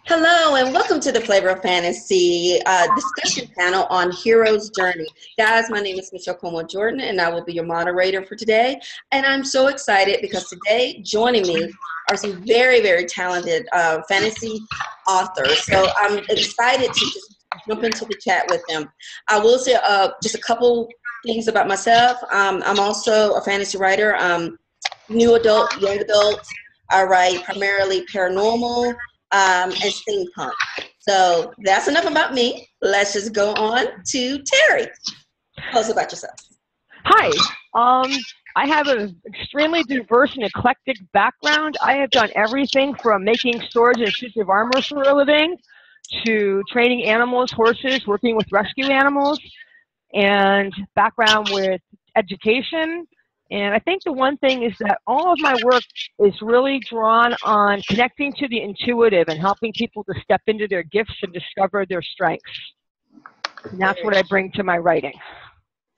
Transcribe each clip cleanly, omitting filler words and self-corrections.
Hello and welcome to the Flavor of Fantasy discussion panel on Hero's Journey. Guys, my name is Michelle Cornwell-Jordan and I will be your moderator for today. And I'm so excited because today joining me are some very, very talented fantasy authors. So I'm excited to just jump into the chat with them. I will say just a couple things about myself. I'm also a fantasy writer, new adult, young adult. I write primarily paranormal, and steampunk. So that's enough about me. Let's just go on to Teri. Tell us about yourself. Hi. I have an extremely diverse and eclectic background. I have done everything from making swords and suits of armor for a living to training animals, horses, working with rescue animals, and background with education. And I think the one thing is that all of my work is really drawn on connecting to the intuitive and helping people to step into their gifts and discover their strengths. And that's what I bring to my writing.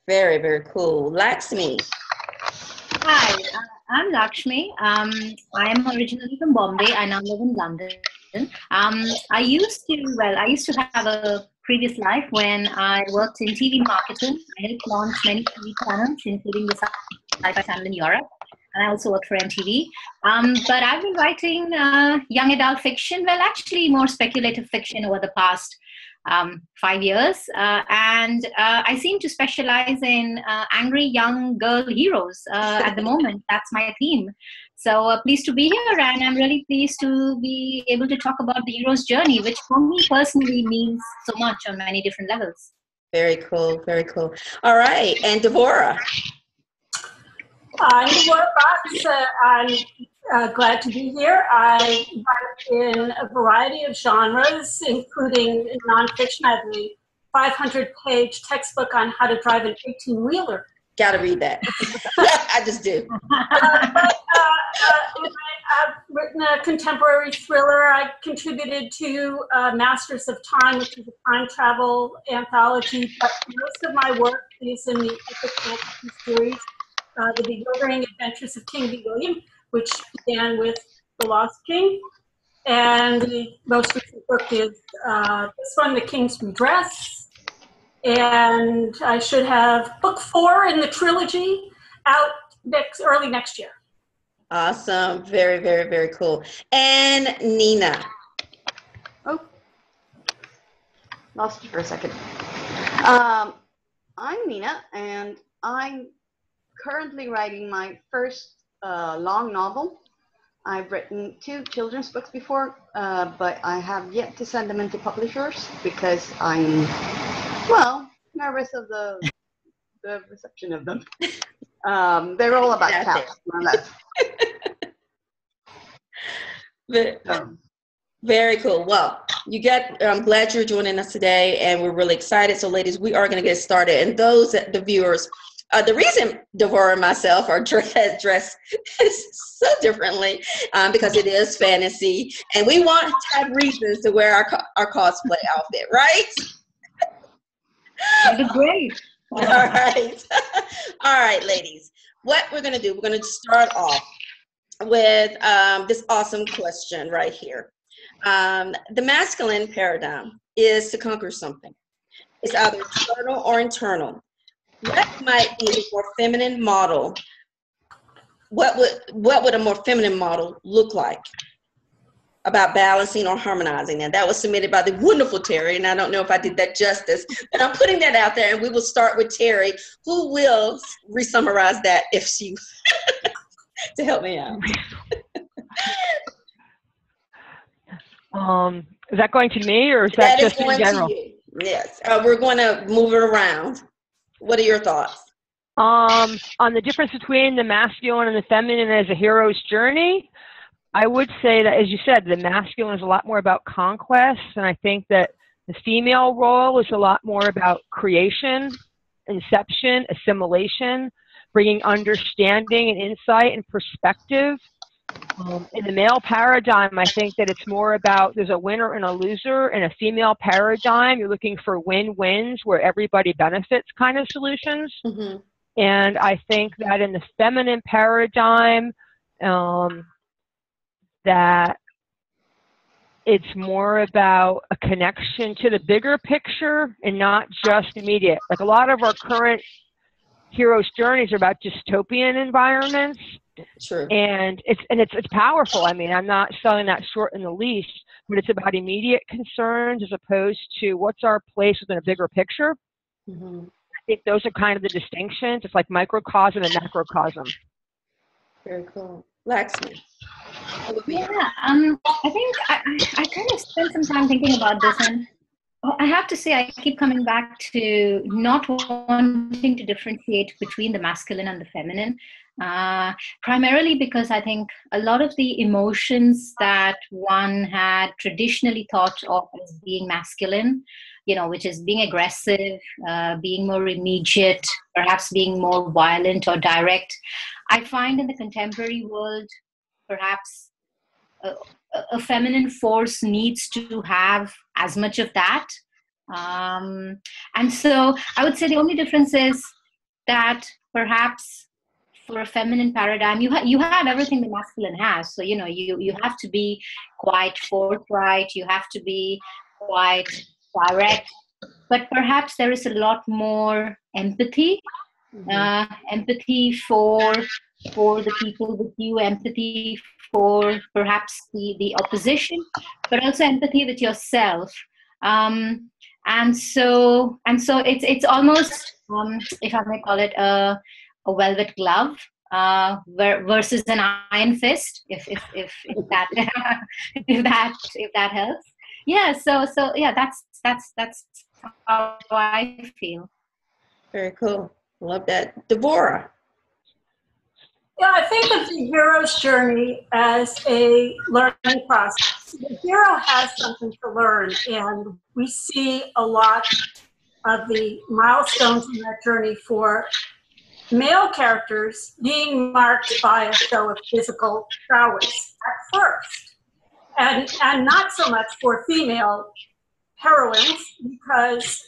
Very, very cool. Laxmi. Hi, I'm Laxmi. I am originally from Bombay. I now live in London. I used to have a previous life when I worked in TV marketing. I helped launch many TV channels, including the Sci-Fi channel in Europe, and I also worked for MTV. But I've been writing young adult fiction, well, actually more speculative fiction over the past 5 years. And I seem to specialize in angry young girl heroes at the moment. That's my theme. So pleased to be here, and I'm really pleased to be able to talk about the hero's journey, which for me personally means so much on many different levels. Very cool, very cool. All right, and Devorah. I'm Devorah Fox. I'm glad to be here. I write in a variety of genres, including nonfiction. I have a 500-page textbook on how to drive an 18-wheeler. Gotta read that. I just do. I've written a contemporary thriller. I contributed to Masters of Time, which is a time travel anthology. But most of my work is in the epic fantasy series, The Bewildering Adventures of King B. William, which began with The Lost King. And the most recent book is this one, The King's Redress. And I should have book 4 in the trilogy out early next year. Awesome. Very, very, very cool. And Nina. Oh, lost you for a second. I'm Nina, and I'm currently writing my first long novel. I've written 2 children's books before, but I have yet to send them into publishers because I'm, well, nervous of the reception of them. They're all about cats, more or less. Very cool. Well, I'm glad you're joining us today, and we're really excited. So, ladies, we are going to get started. And the viewers, the reason Devorah and myself are dressed so differently because it is fantasy, and we want to have reasons to wear our cosplay outfit, right? That'd be great. All right. All right, ladies. What we're going to do, we're going to start off with this awesome question right here. The masculine paradigm is to conquer something. It's either external or internal. What might be a more feminine model? What would a more feminine model look like about balancing or harmonizing? And that was submitted by the wonderful Teri, and I don't know if I did that justice, but I'm putting that out there, and we will start with Teri, who will re-summarize that if she to help me out. Is that going to me, or is that just in general? To you. Yes, we're going to move it around. What are your thoughts? On the difference between the masculine and the feminine as a hero's journey, I would say that, as you said, the masculine is a lot more about conquest, and I think that the female role is a lot more about creation, inception, assimilation, bringing understanding and insight and perspective. In the male paradigm, I think that it's more about there's a winner and a loser. In a female paradigm, you're looking for win-wins where everybody benefits kind of solutions. Mm-hmm. And I think that in the feminine paradigm, that it's more about a connection to the bigger picture and not just immediate. Like a lot of our current heroes' journeys are about dystopian environments. True. And it's powerful. I mean, I'm not selling that short in the least, but it's about immediate concerns as opposed to what's our place within a bigger picture. Mm-hmm. I think those are kind of the distinctions. It's like microcosm and macrocosm. Very cool. Laxmi. Yeah, I think I kind of spent some time thinking about this, and I have to say I keep coming back to not wanting to differentiate between the masculine and the feminine, primarily because I think a lot of the emotions that one had traditionally thought of as being masculine, you know, which is being aggressive, being more immediate, perhaps being more violent or direct, I find in the contemporary world, perhaps a feminine force needs to have as much of that. And so I would say the only difference is that perhaps for a feminine paradigm, you have everything the masculine has. So, you know, you have to be quite forthright, you have to be quite direct, but perhaps there is a lot more empathy, empathy for the people with you, empathy for perhaps the opposition, but also empathy with yourself. And so it's almost, if I may call it, a velvet glove versus an iron fist, if that if that helps. Yeah. So yeah, that's how I feel. Very cool. Love that. Devorah. Yeah, I think of the hero's journey as a learning process. The hero has something to learn, and we see a lot of the milestones in that journey for male characters being marked by a show of physical prowess at first, and not so much for female heroines, because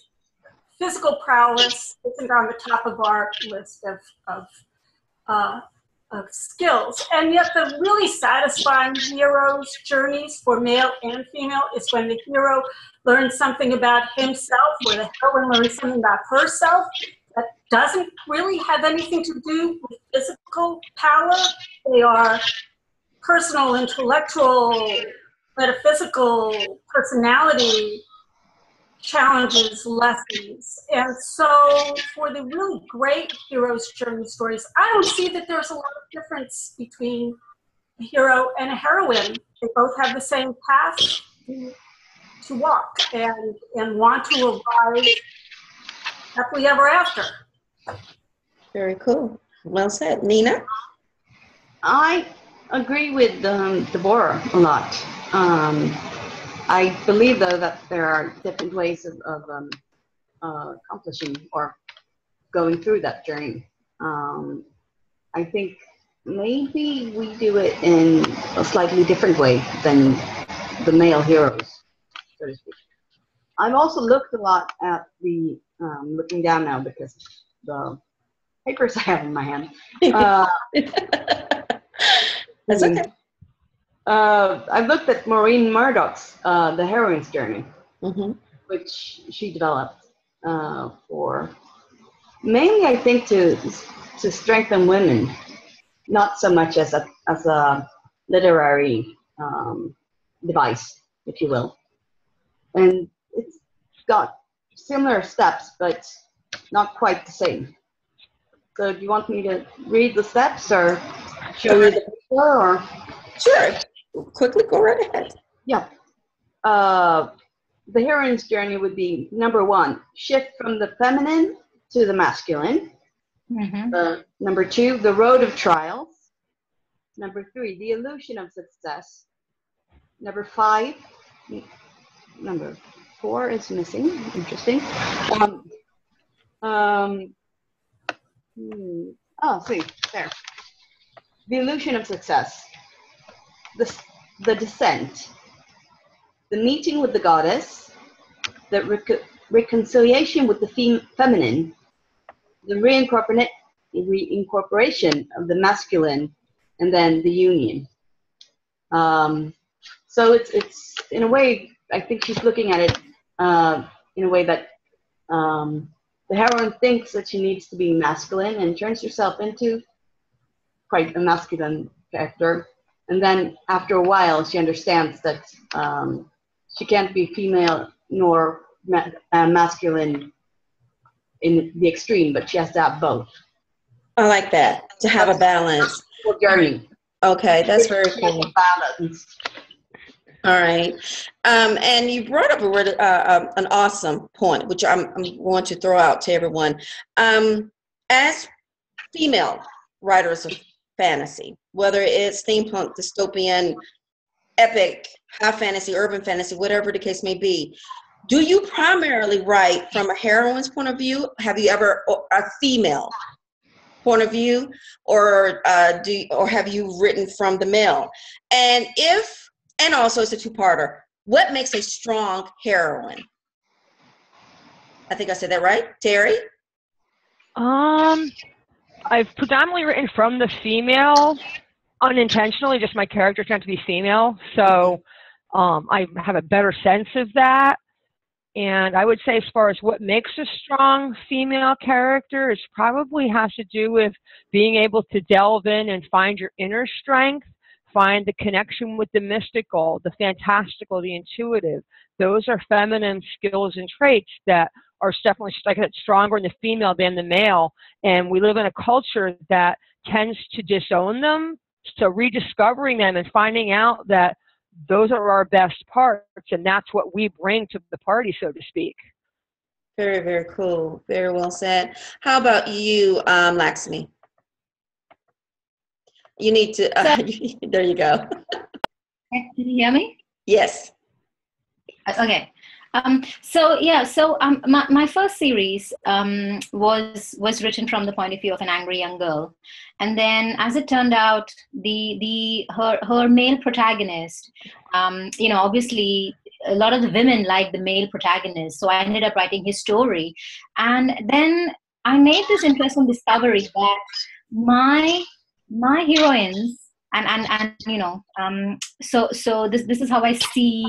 physical prowess isn't on the top of our list of skills. And yet the really satisfying hero's journeys for male and female is when the hero learns something about himself, or the heroine learns something about herself that doesn't really have anything to do with physical power. They are personal, intellectual, metaphysical, personality challenges, lessons. And so for the really great hero's journey stories, I don't see that there's a lot of difference between a hero and a heroine. They both have the same path to walk and want to arrive happily ever after. Very cool. Well said. Nina? I agree with Devorah a lot. I believe, though, that there are different ways of accomplishing or going through that journey. I think maybe we do it in a slightly different way than the male heroes, so to speak. I've also looked a lot at the, looking down now because the papers I have in my hand. That's okay. I've looked at Maureen Murdoch's The Heroine's Journey, which she developed for mainly, I think, to strengthen women, not so much as a literary device, if you will. And it's got similar steps, but not quite the same. So do you want me to read the steps or show you the picture? Or? Sure. Quickly go right ahead. Yeah. The heroine's journey would be, number 1, shift from the feminine to the masculine. Number 2, the road of trials. Number 3, the illusion of success. Number 5, number 4 is missing. Interesting. See, there. The illusion of success. The descent, the meeting with the goddess, the reconciliation with the feminine, the reincorporation of the masculine, and then the union. So it's in a way, I think she's looking at it in a way that the heroine thinks that she needs to be masculine and turns herself into quite a masculine character. And then after a while, she understands that she can't be female nor masculine in the extreme, but she has to have both. I like that, to have a balance. Journey. Okay, that's very cool. Balance. All right. And you brought up a really, an awesome point, which I'm going to throw out to everyone. As female writers of fantasy, whether it's steampunk, dystopian, epic, high fantasy, urban fantasy, whatever the case may be, do you primarily write from a heroine's point of view? Have you ever a female point of view, or have you written from the male? And also it's a two-parter. What makes a strong heroine? I think I said that right, Teri? I've predominantly written from the female, unintentionally. Just my character tends to be female, so I have a better sense of that. And I would say, as far as what makes a strong female character, it probably has to do with being able to delve in and find your inner strength, find the connection with the mystical, the fantastical, the intuitive. Those are feminine skills and traits that are definitely, like I said, stronger in the female than the male. And we live in a culture that tends to disown them. So rediscovering them and finding out that those are our best parts, and that's what we bring to the party, so to speak. Very, very cool. Very well said. How about you, Laxmi? You need to, there you go. Can you hear me? Yes. Okay. My first series was written from the point of view of an angry young girl, and then as it turned out, her male protagonist, obviously a lot of the women like the male protagonist, so I ended up writing his story, and then I made this interesting discovery that my heroines so this is how I see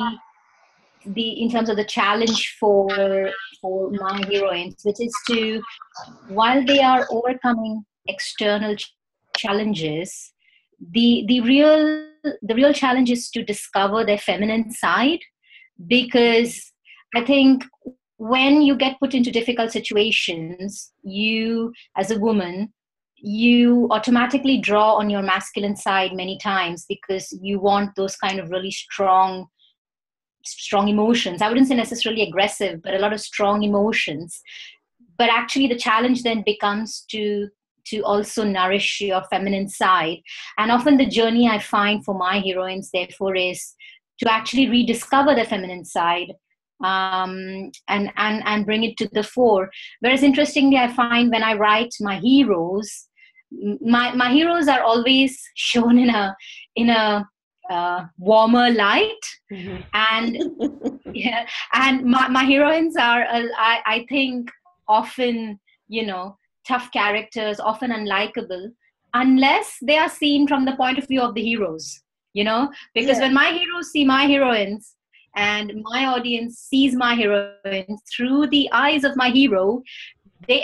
in terms of the challenge for my heroines, which is to, while they are overcoming external challenges, the real challenge is to discover their feminine side, because I think when you get put into difficult situations, you as a woman, you automatically draw on your masculine side many times because you want those kind of really strong emotions. I wouldn't say necessarily aggressive, but a lot of strong emotions. But actually the challenge then becomes to also nourish your feminine side. And often the journey I find for my heroines, therefore, is to actually rediscover the feminine side and bring it to the fore. Whereas interestingly, I find when I write my heroes, my heroes are always shown in a warmer light, Mm-hmm. and my heroines are I think often tough characters, often unlikable, unless they are seen from the point of view of the heroes, because when my heroes see my heroines and my audience sees my heroines through the eyes of my hero, they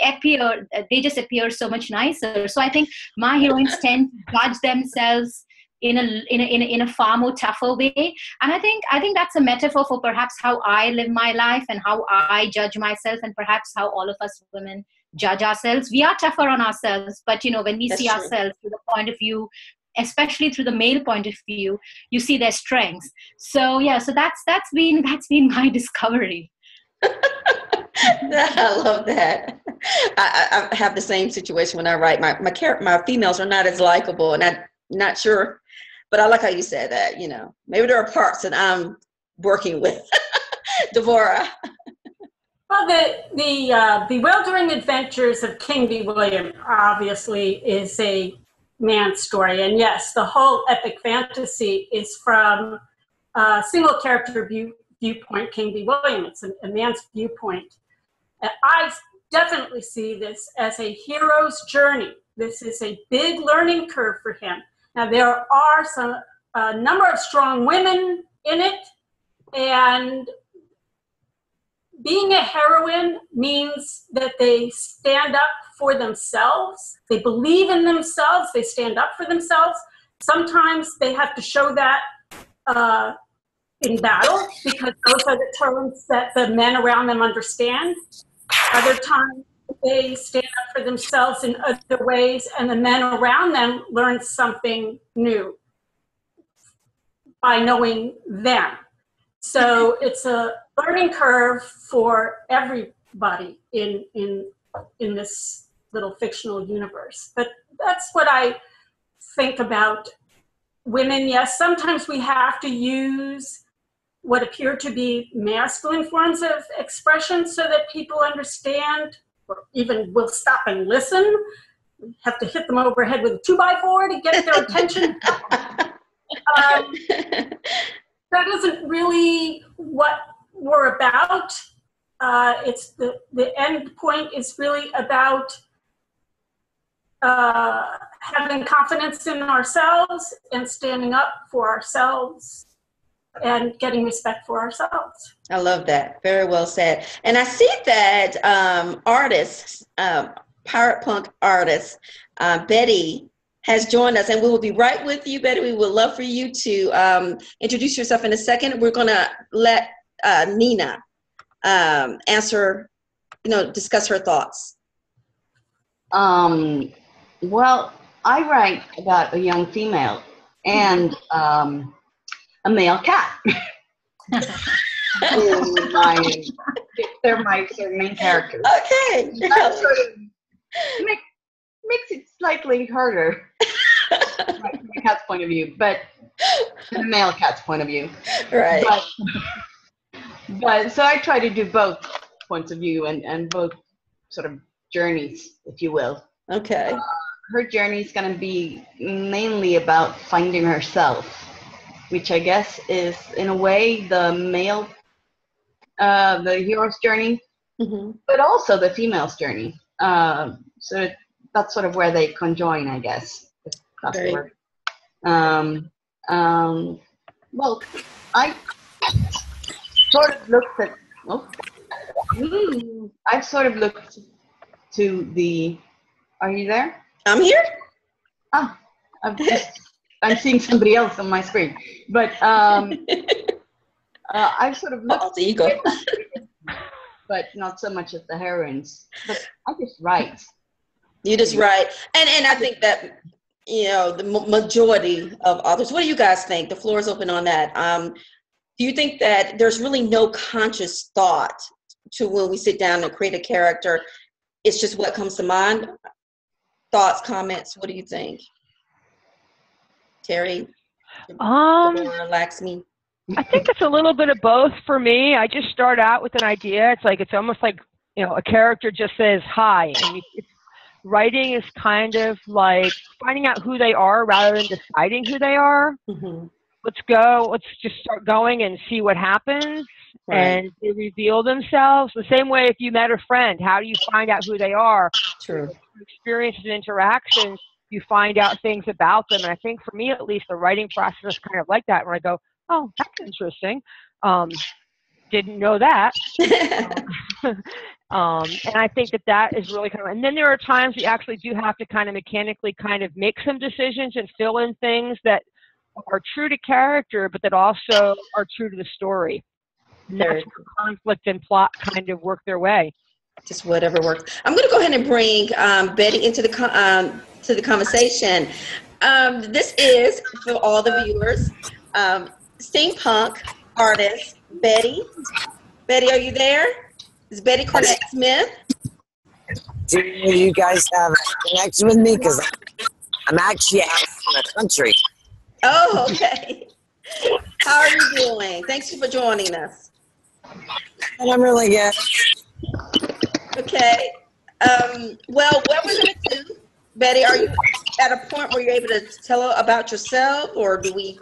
just appear so much nicer. So I think my heroines tend to judge themselves in a far more tougher way, and I think that's a metaphor for perhaps how I live my life and how I judge myself, and perhaps how all of us women judge ourselves. We are tougher on ourselves, but when we see ourselves through the point of view, especially through the male point of view, you see their strengths. So that's been my discovery. I love that. I have the same situation when I write. My females are not as likable, and I'm not sure, but I like how you said that. Maybe there are parts that I'm working with. Devorah. Well, the Bewildering Adventures of King B. William obviously is a man's story, and yes, the whole epic fantasy is from a single character viewpoint, King B. William. It's a man's viewpoint. I definitely see this as a hero's journey. This is a big learning curve for him. Now, there are a number of strong women in it, And being a heroine means that they stand up for themselves. They believe in themselves. They stand up for themselves. Sometimes they have to show that in battle, because those are the terms that the men around them understand. Other times they stand up for themselves in other ways, and the men around them learn something new by knowing them. So it's a learning curve for everybody in this little fictional universe. But that's what I think about women. Yes, sometimes we have to use what appear to be masculine forms of expression so that people understand, or even will stop and listen. We have to hit them overhead with a 2x4 to get their attention. That isn't really what we're about. It's the end point is really about having confidence in ourselves and standing up for ourselves and getting respect for ourselves. I love that. Very well said. And I see that artist, pirate punk artist, Betty, has joined us, and we will be right with you, Betty. We would love for you to introduce yourself in a second. We're going to let Nina answer, discuss her thoughts. Well, I write about a young female and a male cat. They're my sort of main characters. Okay. That sort of makes it slightly harder from the cat's point of view, but from the male cat's point of view. Right. But so I try to do both points of view and both sort of journeys, if you will. Okay. Her journey is going to be mainly about finding herself, which I guess is, in a way, the male, the hero's journey, but also the female's journey. So that's sort of where they conjoin, I guess. If that's the word. Well, I sort of looked at. I've sort of looked to the. Are you there? I'm here. Ah, I'm seeing somebody else on my screen, but I've sort of looked. The ego. But not so much at the heroines. But I just write. You just write, and I think that the majority of authors. What do you guys think? The floor is open on that. Do you think that there's really no conscious thought to when we sit down and create a character? It's just what comes to mind. Thoughts, comments. What do you think, Teri? Devorah, Laxmi. I think it's a little bit of both for me. I just start out with an idea. It's almost like a character just says hi, and writing is kind of like finding out who they are rather than deciding who they are. Let's just start going and see what happens. Right. And they reveal themselves. The same way if you met a friend, how do you find out who they are? True. Through experiences and interactions, you find out things about them. And I think for me, at least, the writing process is kind of like that, where I go, oh, that's interesting. Didn't know that. And I think that is really kind of, and then there are times you actually do have to kind of mechanically kind of make some decisions and fill in things that are true to character, but that also are true to the story. And that's where conflict and plot kind of work their way. Just whatever works. I'm going to go ahead and bring Betty into the conversation. This is, for all the viewers, steampunk artist Betty. Betty, are you there? Is Betty Cornett Smith? Do you guys have a connection with me? Because I'm actually out in the country. Oh, okay. How are you doing? Thanks for joining us. And I'm really good. Okay. Well, what we're going to do, Betty, are you at a point where you're able to tell about yourself, or do we?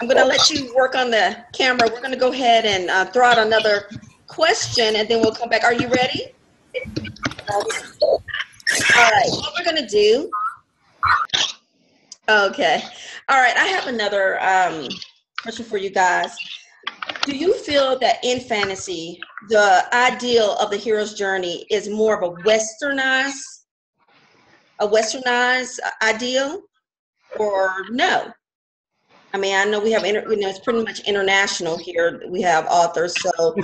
I'm going to let you work on the camera. We're going to go ahead and throw out another question, and then we'll come back. Are you ready? All right. What we're going to do. Okay. All right. I have another question for you guys. Do you feel that in fantasy, the ideal of the hero's journey is more of a westernized ideal, or no? I mean, I know we have, it's pretty much international here. We have authors, so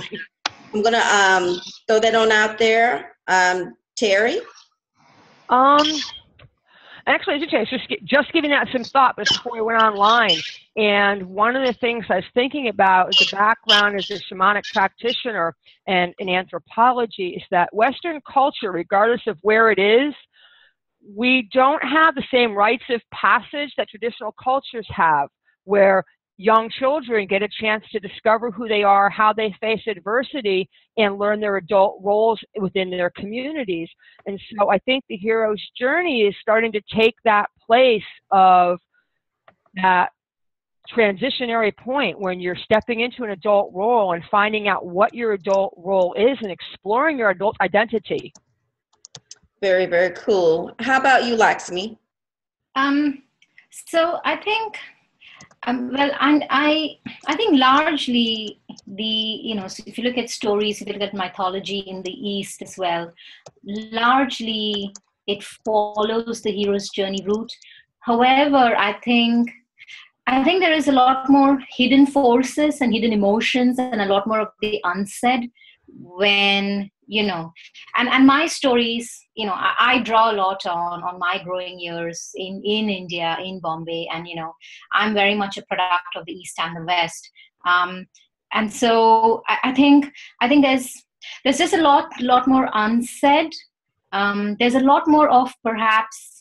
I'm gonna throw that on out there. Teri? Actually, I was just giving that some thought before we went online. And one of the things I was thinking about is the background as a shamanic practitioner and in anthropology is that Western culture, regardless of where it is, we don't have the same rites of passage that traditional cultures have, where young children get a chance to discover who they are, how they face adversity, and learn their adult roles within their communities. And so I think the hero's journey is starting to take that place of that transitionary point when you're stepping into an adult role and finding out what your adult role is and exploring your adult identity. Very, very cool. How about you, Laxmi? So I think, well, and I think largely so if you look at stories, if you look at mythology in the East as well, largely it follows the hero's journey route. However, I think there is a lot more hidden forces and hidden emotions and a lot more of the unsaid when, and my stories, I draw a lot on my growing years in India, in Bombay, and, I'm very much a product of the East and the West. And so I think there's just a lot more unsaid. There's a lot more of perhaps,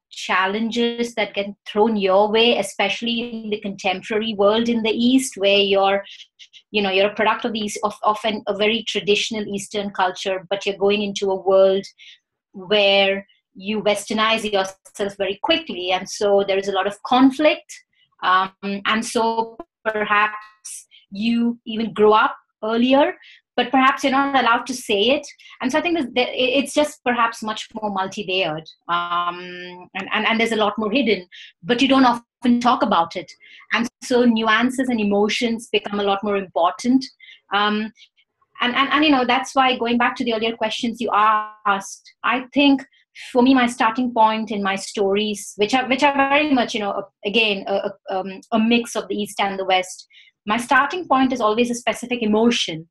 challenges that get thrown your way, especially in the contemporary world in the East, where you're a product of a very traditional Eastern culture, but you're going into a world where you westernize yourself very quickly. And so there is a lot of conflict. And so perhaps you even grow up earlier, but perhaps you're not allowed to say it. And so I think that it's just perhaps much more multi-layered. And there's a lot more hidden, but you don't often talk about it. And so nuances and emotions become a lot more important. And that's why, going back to the earlier questions you asked, I think for me, my starting point in my stories, which are very much, again, a mix of the East and the West, my starting point is always a specific emotion.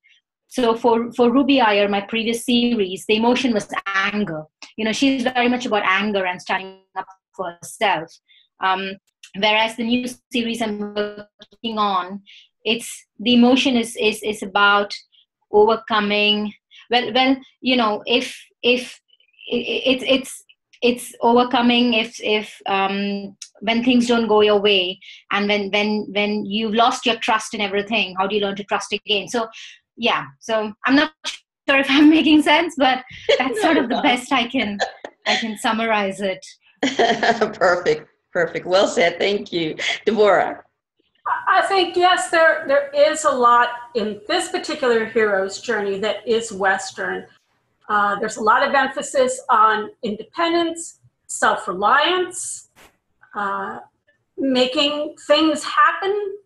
So for Ruby Ayer, my previous series, the emotion was anger. She's very much about anger and standing up for herself. Whereas the new series I'm working on, the emotion is about overcoming. Well, if it's overcoming if when things don't go your way, and when you've lost your trust in everything, how do you learn to trust again? So yeah, so I'm not sure if I'm making sense, but that's sort of the best I can summarize it. Perfect. Well said. Thank you. Devorah? I think, yes, there is a lot in this particular hero's journey that is Western. There's a lot of emphasis on independence, self-reliance, making things happen,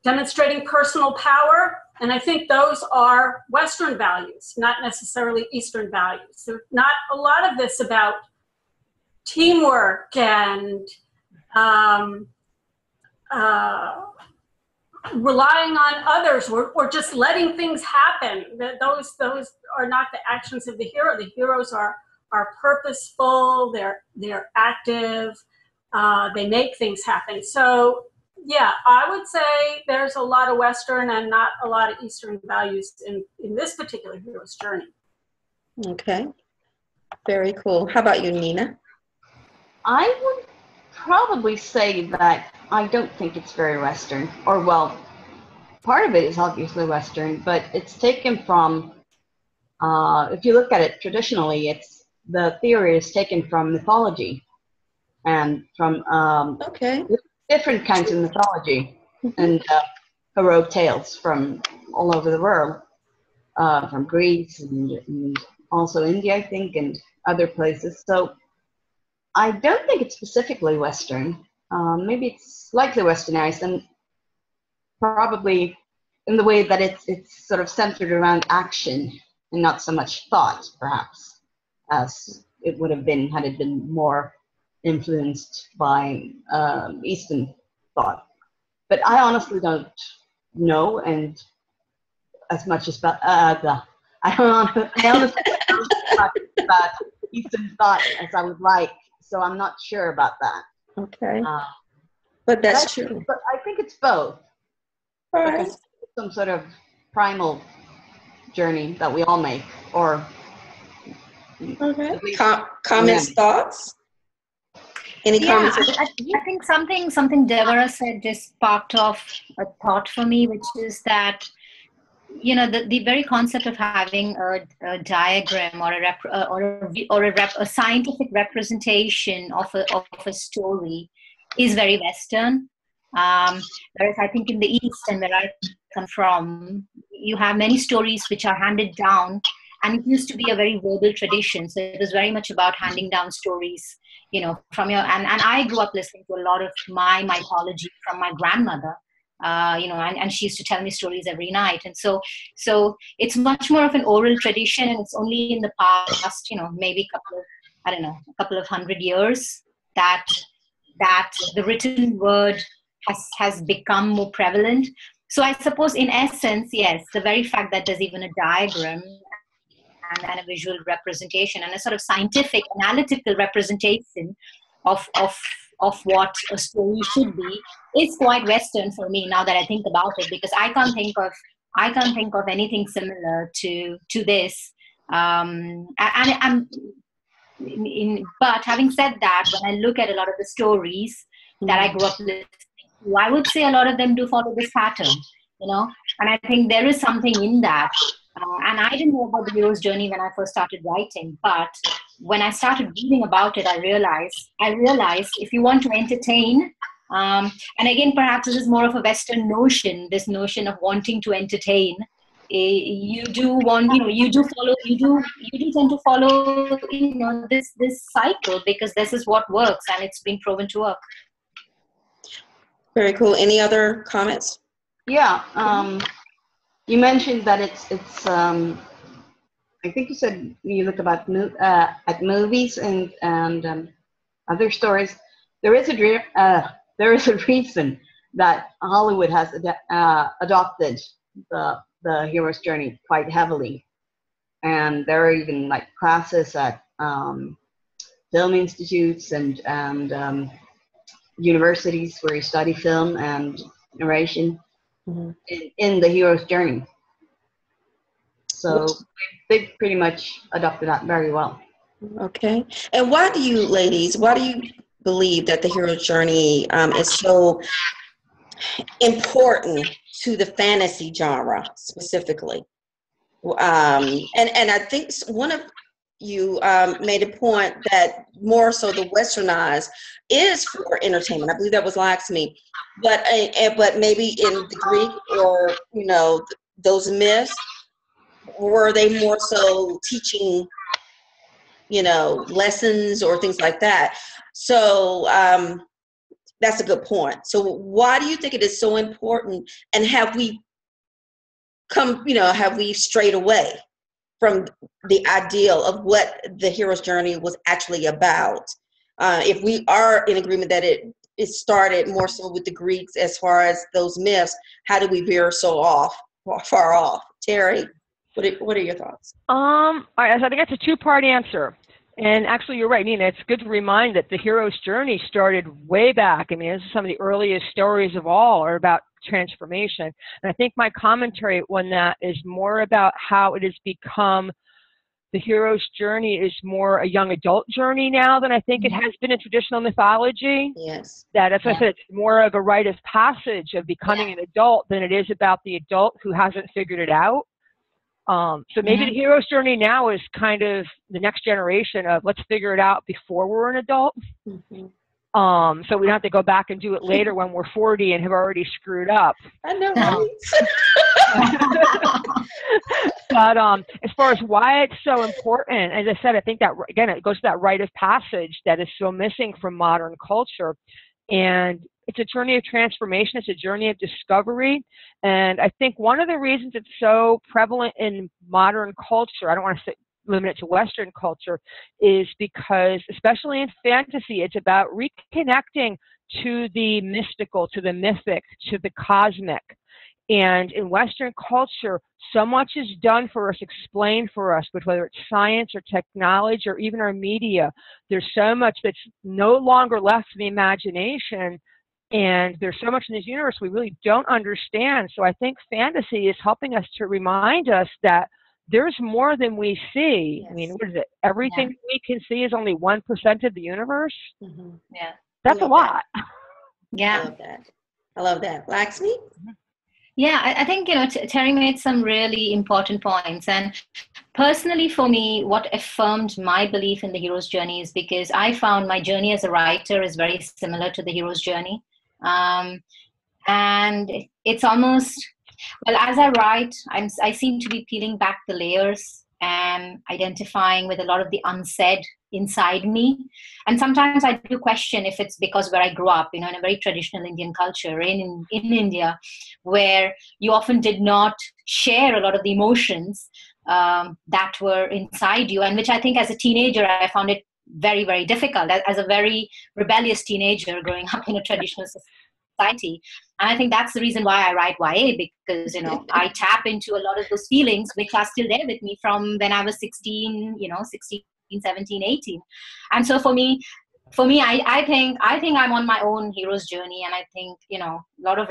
demonstrating personal power. And I think those are Western values, not necessarily Eastern values. There's not a lot of this about teamwork and relying on others or just letting things happen. Those are not the actions of the hero. The heroes are purposeful, they're active, they make things happen. So yeah, I would say there's a lot of Western and not a lot of Eastern values in this particular hero's journey. Okay, very cool. How about you, Nina? I would probably say that I don't think it's very Western, or well, part of it is obviously Western, but it's taken from, if you look at it traditionally, the theory is taken from mythology and from different kinds of mythology and heroic tales from all over the world, from Greece and also India, I think, and other places. So I don't think it's specifically Western. maybe it's slightly Westernized, and probably in the way that it's sort of centered around action and not so much thought, perhaps, as it would have been had it been more influenced by Eastern thought. But I honestly don't know, and as much as I honestly don't know as much about Eastern thought as I would like, so I'm not sure about that. Okay. But that's true. But I think it's both. All right. Some sort of primal journey that we all make, or okay. Comments, thoughts? Any comments? I think something Devorah said just sparked off a thought for me, which is that, you know, the very concept of having a diagram or a scientific representation of a story is very Western. Whereas I think in the East, and where I come from, you have many stories which are handed down, and it used to be a very verbal tradition. So it was very much about handing down stories, you know, from your, and I grew up listening to a lot of my mythology from my grandmother, you know, and she used to tell me stories every night. And so it's much more of an oral tradition, and it's only in the past, you know, maybe a couple of 100 years that the written word has become more prevalent. So I suppose in essence, yes, the very fact that there's even a diagram and a visual representation and a sort of scientific, analytical representation of what a story should be is quite Western for me now that I think about it, because I can't think of anything similar to this. But having said that, when I look at a lot of the stories that I grew up listening to, I would say a lot of them do follow this pattern, you know, and I think there is something in that. And I didn't know about the hero's journey when I first started writing, but when I started reading about it, I realized if you want to entertain, and again, perhaps this is more of a Western notion, this notion of wanting to entertain, you do tend to follow, you know, this cycle, because this is what works and it's been proven to work. Very cool. Any other comments? Yeah. You mentioned that it's I think you said you look about at movies and other stories. There is a reason that Hollywood has adopted the hero's journey quite heavily, and there are even like classes at film institutes and universities where you study film and narration. Mm-hmm. in the hero's journey. So they pretty much adopted that very well. Okay. And why do you believe that the hero's journey is so important to the fantasy genre specifically? And I think one of you made a point that more so the Westernized is for entertainment. I believe that was Laxmi, but maybe in the Greek or, you know, those myths, were they more so teaching, you know, lessons or things like that? So that's a good point. So why do you think it is so important, and have we strayed away from the ideal of what the hero's journey was actually about? If we are in agreement that it started more so with the Greeks as far as those myths, how do we veer so far off? Teri, what are your thoughts? All right, so I think that's a two-part answer. And actually, you're right, Nina. It's good to remind that the hero's journey started way back. I mean, this is some of the earliest stories of all are about transformation. And I think my commentary on that is more about how it has become, the hero's journey is more a young adult journey now than I think it has been in traditional mythology. Yes. That, as I said, it's more of a rite of passage of becoming an adult than it is about the adult who hasn't figured it out. So maybe the hero's journey now is kind of the next generation of let's figure it out before we're an adult. Mm-hmm. So we don't have to go back and do it later when we're 40 and have already screwed up. I know, right? But as far as why it's so important, as I said, I think that, again, it goes to that rite of passage that is so missing from modern culture. And it's a journey of transformation. It's a journey of discovery. And I think one of the reasons it's so prevalent in modern culture, I don't want to say limit it to Western culture, is because, especially in fantasy, it's about reconnecting to the mystical, to the mythic, to the cosmic. And in Western culture, so much is done for us, explained for us, but whether it's science or technology or even our media, there's so much that's no longer left to the imagination. And there's so much in this universe we really don't understand. So I think fantasy is helping us to remind us that there's more than we see. Yes. I mean, what is it? Everything we can see is only 1% of the universe. Mm-hmm. Yeah. That's a lot. Yeah. I love that. I love that. Laxmi? Yeah, I think, Teri made some really important points. And personally, for me, what affirmed my belief in the hero's journey is because I found my journey as a writer is very similar to the hero's journey. And it's almost, well, as I write, I seem to be peeling back the layers and identifying with a lot of the unsaid inside me. And sometimes I do question if it's because where I grew up, in a very traditional Indian culture in India, where you often did not share a lot of the emotions that were inside you, and which I think as a teenager, I found it very, very difficult as a very rebellious teenager growing up in a traditional society. And I think that's the reason why I write YA, because, I tap into a lot of those feelings which are still there with me from when I was 16, 17, 18. And so for me, I think I'm on my own hero's journey. And I think, a lot of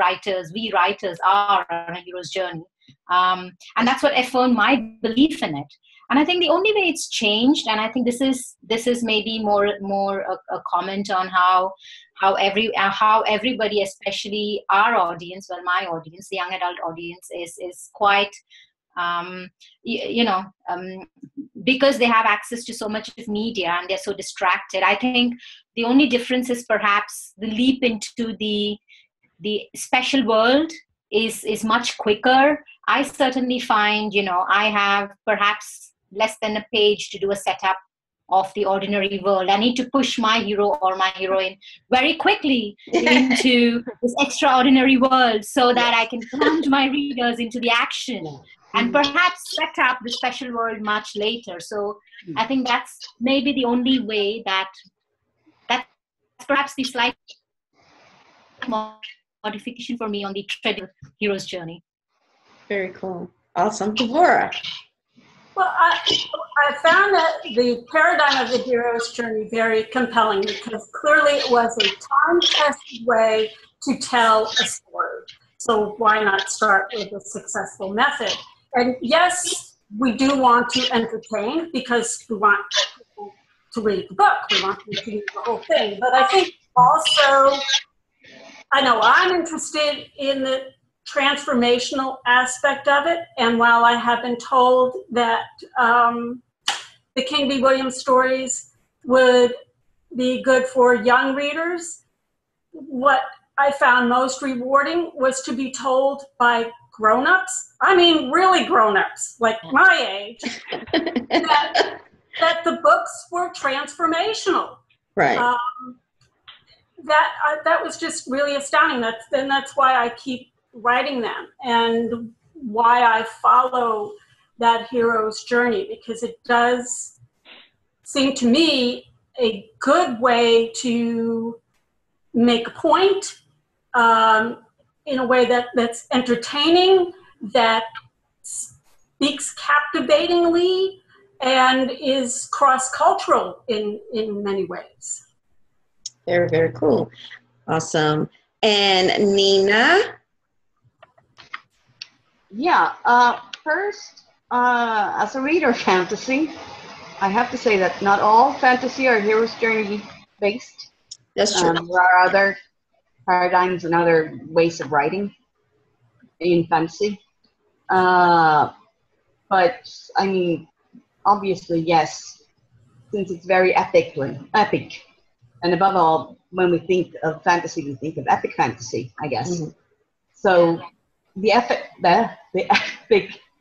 we writers are on a hero's journey. And that's what affirmed my belief in it. And I think the only way it's changed, and I think this is maybe more a comment on how everybody, especially our audience, well, my audience, the young adult audience, is quite, because they have access to so much of media and they're so distracted. I think the only difference is perhaps the leap into the special world is much quicker. I certainly find, I have perhaps less than a page to do a setup of the ordinary world. I need to push my hero or my heroine very quickly into this extraordinary world so that I can plunge my readers into the action and perhaps set up the special world much later. So I think that's maybe the only way that's perhaps the slight modification for me on the traditional hero's journey. Very cool. Awesome. Devorah? Well, I found that the paradigm of the hero's journey very compelling, because clearly it was a time-tested way to tell a story. So why not start with a successful method? And yes, we do want to entertain because we want people to read the book. We want them to read the whole thing. But I think also, I know I'm interested in the transformational aspect of it. And while I have been told that the King B. Williams stories would be good for young readers, what I found most rewarding was to be told by grown-ups, I mean really grown-ups, like my age, that the books were transformational. Right. That was just really astounding. That's why I keep writing them, and why I follow that hero's journey, because it does seem to me a good way to make a point in a way that's entertaining, that speaks captivatingly, and is cross-cultural in many ways. Very, very cool. Awesome. And Nina? Yeah, first, as a reader of fantasy, I have to say that not all fantasy are hero's journey based. That's true. There are other paradigms and other ways of writing in fantasy. But, I mean, obviously, yes, since it's very epic. And above all, when we think of fantasy, we think of epic fantasy, I guess. Mm-hmm. So the epic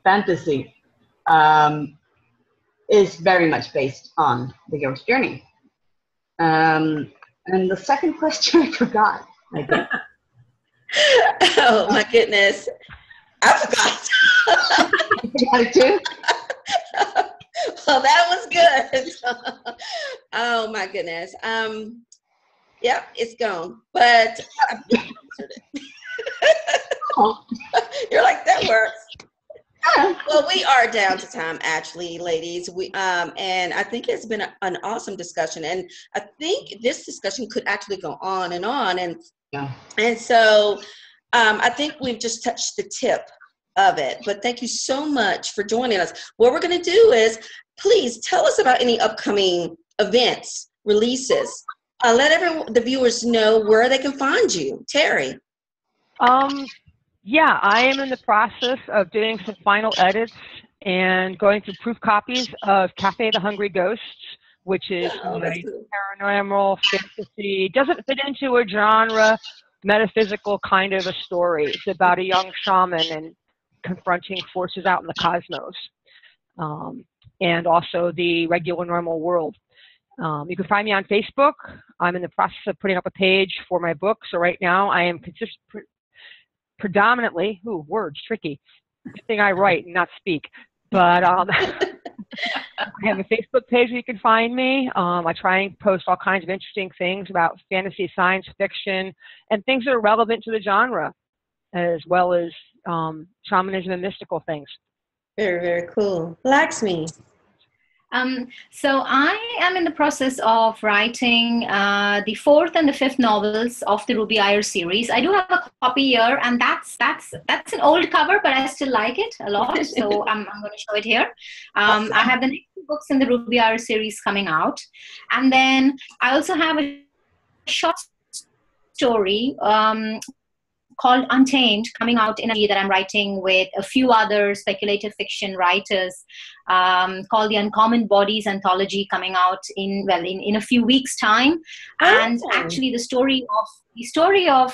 fantasy is very much based on the hero's journey. And the second question I forgot. I think. Oh my goodness. I forgot. You forgot it too? Well, that was good. Oh my goodness. Yep, it's gone. But I answered it. You're like, that works. Well, we are down to time, actually, ladies. We and I think it's been an awesome discussion, and I think this discussion could actually go on, and so I think we've just touched the tip of it. But thank you so much for joining us. What we're going to do is, please tell us about any upcoming events, releases. Let the viewers know where they can find you, Teri. Yeah, I am in the process of doing some final edits and going through proof copies of Cafe the Hungry Ghosts, which is paranormal fantasy. Doesn't fit into a genre, metaphysical kind of a story. It's about a young shaman and confronting forces out in the cosmos, and also the regular normal world. You can find me on Facebook. I'm in the process of putting up a page for my book. So right now I am predominantly, words, tricky. Good thing I write and not speak. But I have a Facebook page where you can find me. I try and post all kinds of interesting things about fantasy, science fiction, and things that are relevant to the genre, as well as shamanism and mystical things. Very, very cool. Laxmi. So I am in the process of writing the 4th and the 5th novels of the Ruby Iyer series. I do have a copy here, and that's an old cover, but I still like it a lot. So I'm going to show it here. Awesome. I have the next 2 books in the Ruby Iyer series coming out, and then I also have a short story called Untamed coming out in a that I'm writing with a few other speculative fiction writers, called the Uncommon Bodies Anthology, coming out in a few weeks' time. And actually the story of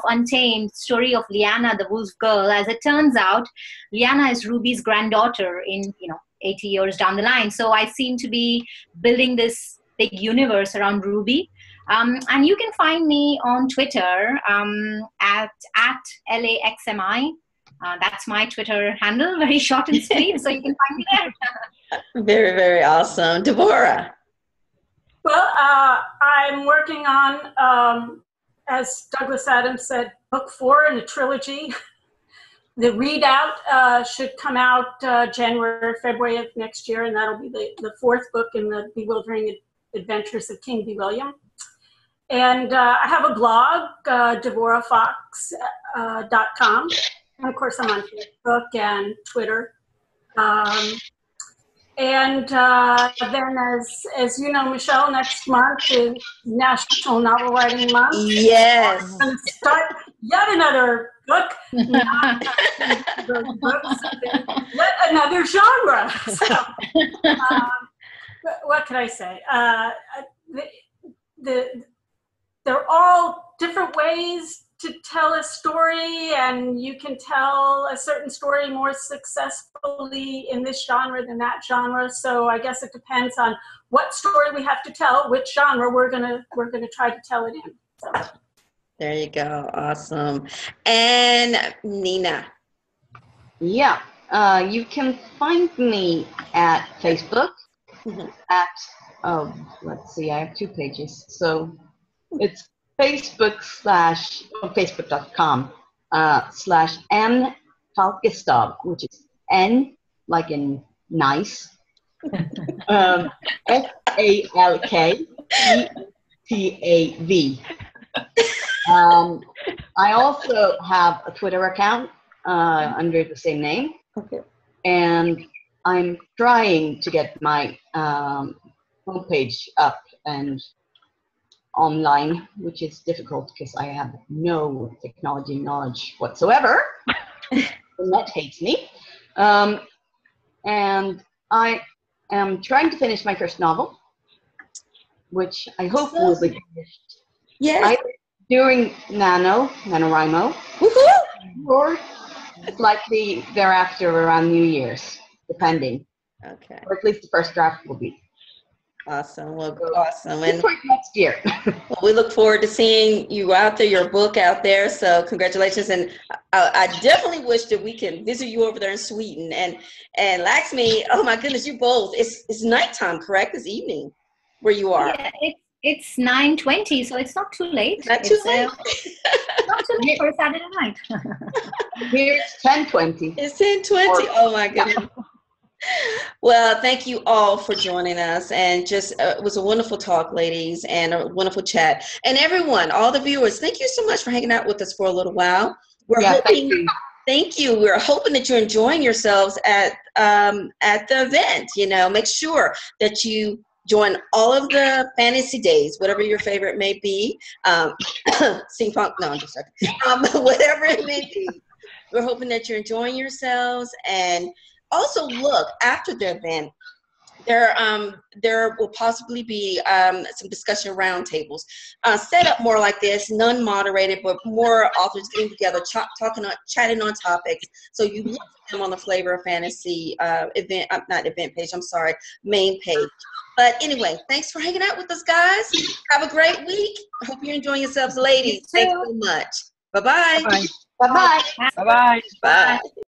Untamed, story of Liana the wolf girl, as it turns out, Liana is Ruby's granddaughter in 80 years down the line. So I seem to be building this big universe around Ruby. And you can find me on Twitter at LAXMI. That's my Twitter handle, very short and sweet, so you can find me there. Very, very awesome. Devorah. Well, I'm working on, as Douglas Adams said, book 4 in a trilogy. The readout should come out January, February of next year, and that'll be the 4th book in the Bewildering Adventures of King B. William. And I have a blog, DevorahFox.com. And of course, I'm on Facebook and Twitter. And then, as you know, Michelle, next month is National Novel Writing Month. Yes. I'm going to start yet another book, not those books, yet another genre. So, what can I say? They're all different ways to tell a story, and you can tell a certain story more successfully in this genre than that genre. So I guess it depends on what story we have to tell, which genre we're gonna try to tell it in. So. There you go. Awesome. And Nina. Yeah, you can find me at Facebook at, let's see, I have 2 pages. So it's Facebook.com /N Falkestav, which is N like in nice, FALKETAV. I also have a Twitter account under the same name. Okay. And I'm trying to get my homepage up and online, which is difficult because I have no technology knowledge whatsoever. The net hates me. And I am trying to finish my first novel, which I hope will be finished. Yes. During NaNoWriMo, or slightly thereafter around New Year's, depending. Okay. Or at least the first draft will be. Awesome. Well, awesome. And next year. well, we look forward to seeing you out there, your book out there. So congratulations. And I definitely wish that we can visit you over there in Sweden. And Laxmi, oh my goodness, you both. It's nighttime, correct? It's evening where you are. Yeah, it's 9:20, so it's not too late. Not too late. Not too late for a Saturday night. Here it's 10:20. It's 10:20. Oh my goodness. Well, thank you all for joining us, and just it was a wonderful talk, ladies, and a wonderful chat. And everyone, all the viewers, thank you so much for hanging out with us for a little while. We're hoping, thank you. We're hoping that you're enjoying yourselves at the event. You know, make sure that you join all of the fantasy days, whatever your favorite may be. Steampunk, no, I'm just joking. Whatever it may be. We're hoping that you're enjoying yourselves, and also look after the event. There will possibly be some discussion roundtables set up more like this, non-moderated, but more authors getting together, chatting on topics. So you look at them on the Flavor of Fantasy main page. But anyway, thanks for hanging out with us, guys. Have a great week. I hope you're enjoying yourselves, ladies. Thanks so much. Bye-bye. Bye. Bye-bye. Bye-bye. Bye.